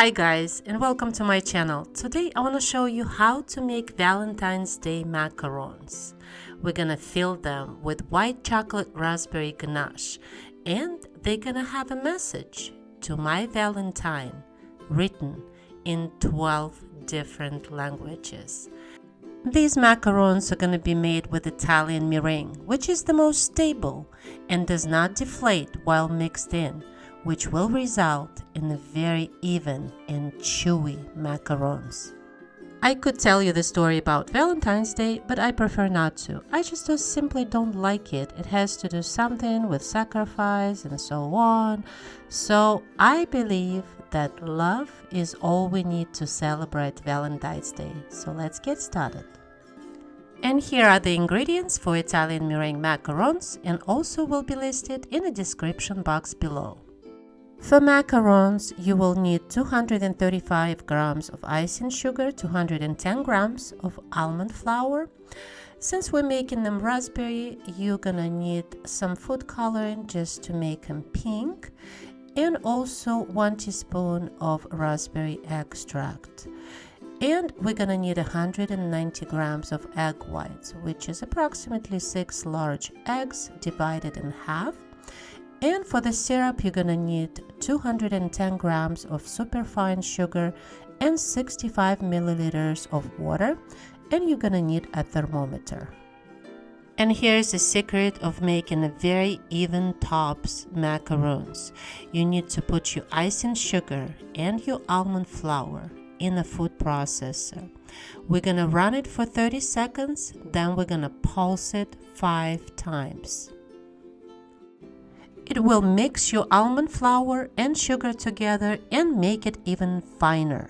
Hi guys, and welcome to my channel. Today I want to show you how to make Valentine's Day macarons. We're gonna fill them with white chocolate-raspberry ganache, and they're gonna have a message to my Valentine written in 12 different languages. These macarons are going to be made with Italian meringue, which is the most stable and does not deflate while mixed in, which will result in a very even and chewy macarons. I could tell you the story about Valentine's Day, but I prefer not to. I just simply don't like it. It has to do something with sacrifice and so on. So I believe that love is all we need to celebrate Valentine's Day. So let's get started. And here are the ingredients for Italian meringue macarons, and also will be listed in the description box below. For macarons, you will need 235 grams of icing sugar, 210 grams of almond flour. Since we're making them raspberry, you're gonna need some food coloring just to make them pink, and also 1 teaspoon of raspberry extract. And we're gonna need 190 grams of egg whites, which is approximately 6 large eggs divided in half. And for the syrup, you're gonna need 210 grams of superfine sugar and 65 milliliters of water, and you're gonna need a thermometer. And here's the secret of making a very even tops macarons. You need to put your icing sugar and your almond flour in a food processor. We're gonna run it for 30 seconds, then we're gonna pulse it 5 times. It will mix your almond flour and sugar together and make it even finer.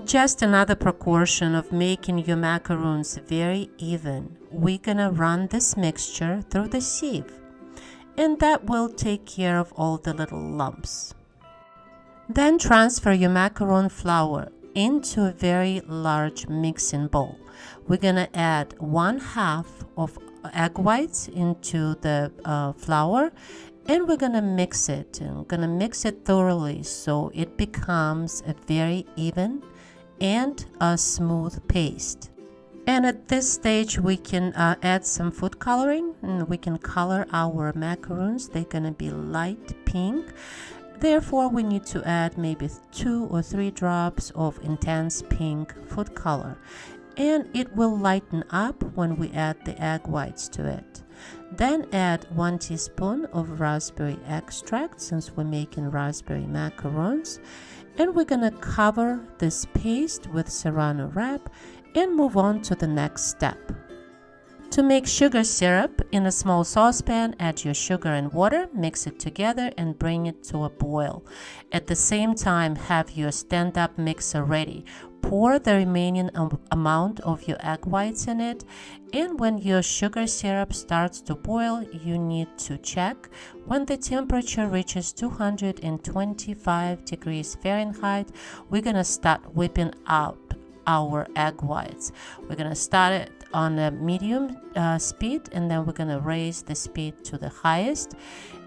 Just another precaution of making your macarons very even. We're gonna run this mixture through the sieve, and that will take care of all the little lumps. Then transfer your macaron flour into a very large mixing bowl. We're gonna add 1/2 of egg whites into the flour, and we're gonna mix it, and gonna mix it thoroughly so it becomes a very even and a smooth paste. And at this stage we can add some food coloring, and we can color our macarons. They're gonna be light pink. Therefore, we need to add maybe 2 or 3 drops of intense pink food color, and it will lighten up when we add the egg whites to it. Then add 1 teaspoon of raspberry extract, since we're making raspberry macarons, and we're gonna cover this paste with Saran wrap and move on to the next step. To make sugar syrup, in a small saucepan, add your sugar and water, mix it together and bring it to a boil. At the same time, have your stand-up mixer ready. Pour the remaining amount of your egg whites in it, and when your sugar syrup starts to boil, you need to check. When the temperature reaches 225 degrees Fahrenheit, we're gonna start whipping out our egg whites. We're gonna start it on a medium speed, and then we're gonna raise the speed to the highest,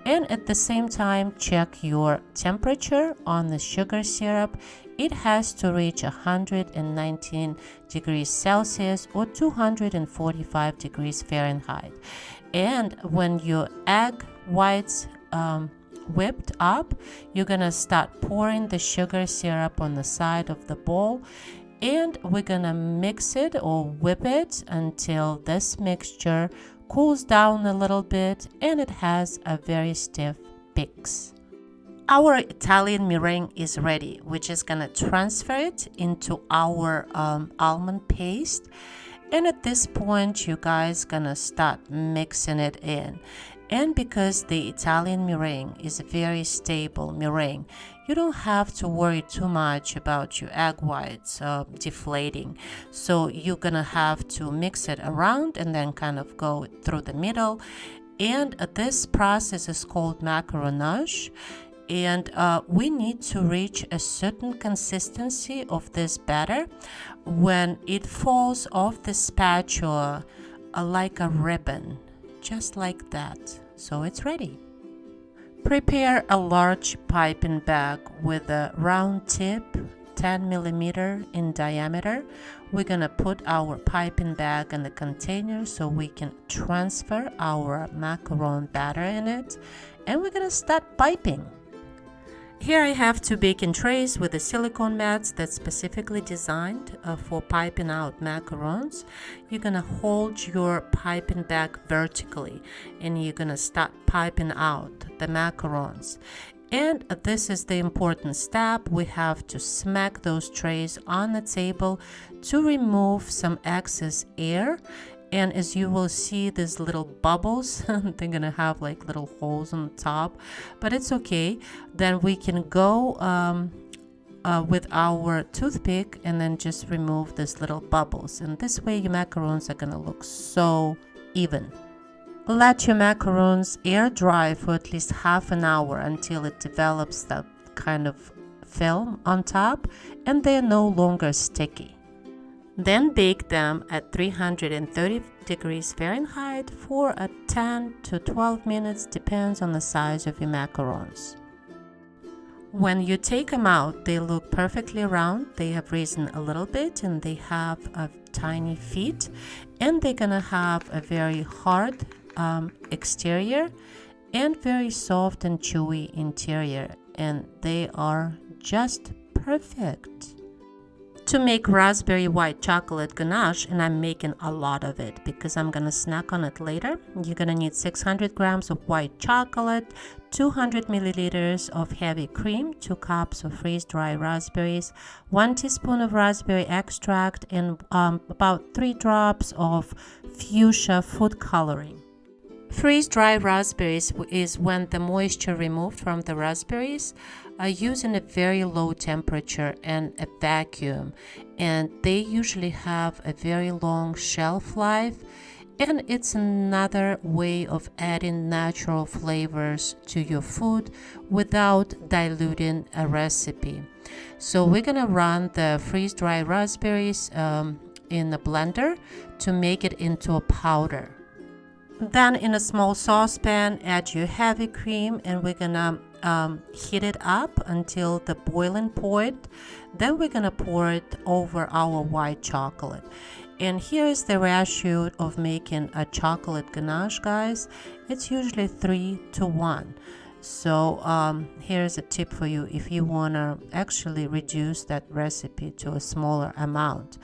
and at the same time check your temperature on the sugar syrup. It has to reach 119 degrees Celsius or 245 degrees Fahrenheit. And when your egg whites whipped up, you're gonna start pouring the sugar syrup on the side of the bowl, and we're gonna mix it or whip it until this mixture cools down a little bit and it has a very stiff peaks. Our Italian meringue is ready. We're just gonna transfer it into our almond paste, and at this point you guys gonna start mixing it in. And because the Italian meringue is a very stable meringue, you don't have to worry too much about your egg whites deflating. So you're gonna have to mix it around and then kind of go through the middle. And this process is called macaronage. And we need to reach a certain consistency of this batter when it falls off the spatula like a ribbon, just like that. So it's ready. Prepare a large piping bag with a round tip, 10 millimeter in diameter. We're gonna put our piping bag in the container so we can transfer our macaron batter in it, and we're gonna start piping. Here I have two baking trays with the silicone mats that's specifically designed for piping out macarons. You're gonna hold your piping bag vertically and you're gonna start piping out the macarons. And this is the important step. We have to smack those trays on the table to remove some excess air. And as you will see, these little bubbles, they're gonna have like little holes on the top, but it's okay. Then we can go with our toothpick and then just remove these little bubbles. And this way your macarons are gonna look so even. Let your macarons air dry for at least half an hour until it develops that kind of film on top and they're no longer sticky. Then bake them at 330 degrees Fahrenheit for 10 to 12 minutes, depends on the size of your macarons. When you take them out, they look perfectly round. They have risen a little bit and they have tiny feet, and they're gonna have a very hard exterior and very soft and chewy interior, and they are just perfect. To make raspberry white chocolate ganache, and I'm making a lot of it because I'm gonna snack on it later, you're gonna need 600 grams of white chocolate, 200 milliliters of heavy cream, 2 cups of freeze-dried raspberries, 1 teaspoon of raspberry extract, and about 3 drops of fuchsia food coloring. Freeze-dried raspberries is when the moisture removed from the raspberries are used in a very low temperature and a vacuum, and they usually have a very long shelf life, and it's another way of adding natural flavors to your food without diluting a recipe. So we're gonna run the freeze-dried raspberries in a blender to make it into a powder. Then in a small saucepan, add your heavy cream, and we're gonna heat it up until the boiling point. Then we're gonna pour it over our white chocolate. And here is the ratio of making a chocolate ganache, guys. It's usually 3 to 1. So here's a tip for you if you want to actually reduce that recipe to a smaller amount.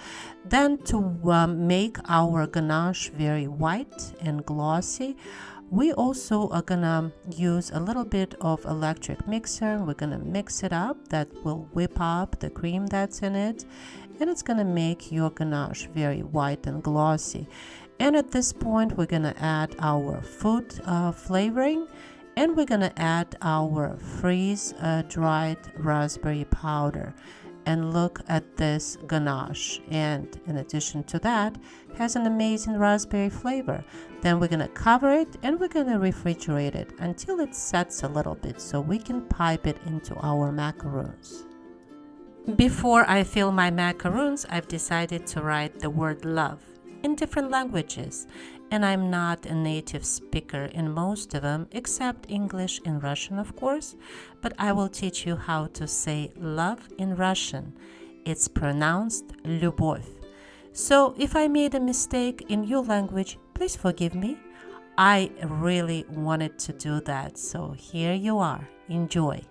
Then to make our ganache very white and glossy, we also are gonna use a little bit of electric mixer. We're gonna mix it up. That will whip up the cream that's in it, and it's gonna make your ganache very white and glossy. And at this point, we're gonna add our food flavoring, and we're gonna add our freeze-dried raspberry powder. And look at this ganache, and in addition to that, has an amazing raspberry flavor. Then we're gonna cover it and we're gonna refrigerate it until it sets a little bit so we can pipe it into our macarons. Before I fill my macarons, I've decided to write the word love in different languages, and I'm not a native speaker in most of them except English and Russian, of course, but I will teach you how to say love in Russian. It's pronounced любовь. So if I made a mistake in your language, please forgive me. I really wanted to do that, so here you are. Enjoy.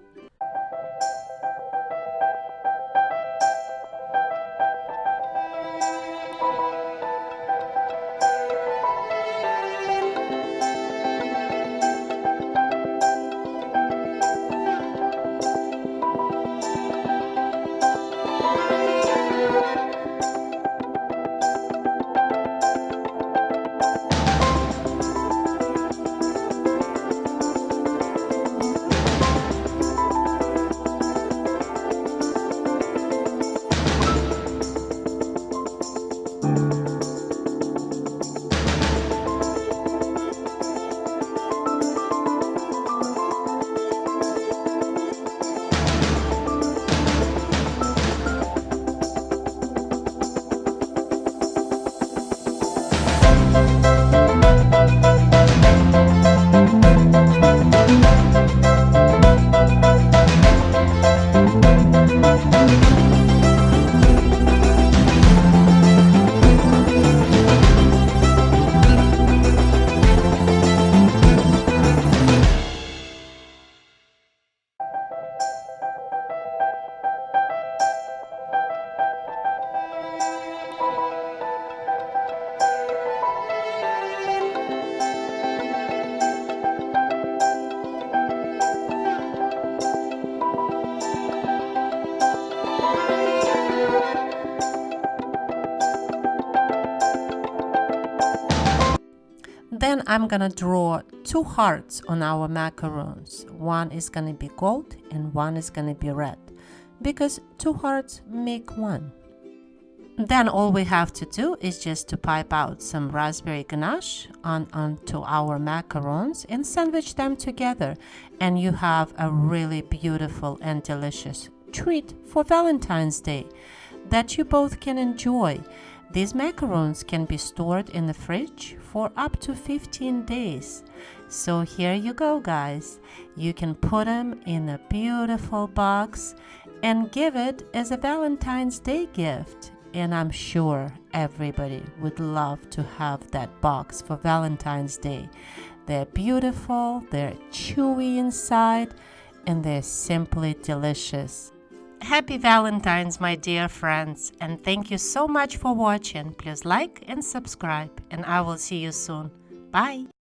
Then I'm gonna draw 2 hearts on our macarons. One is gonna be gold and one is gonna be red, because 2 hearts make 1. Then all we have to do is just to pipe out some raspberry ganache onto our macarons and sandwich them together, and you have a really beautiful and delicious treat for Valentine's Day that you both can enjoy. These macarons can be stored in the fridge for up to 15 days. So here you go, guys. You can put them in a beautiful box and give it as a Valentine's Day gift. And I'm sure everybody would love to have that box for Valentine's Day. They're beautiful, they're chewy inside, and they're simply delicious. Happy Valentine's, my dear friends, and thank you so much for watching. Please like and subscribe, and I will see you soon. Bye!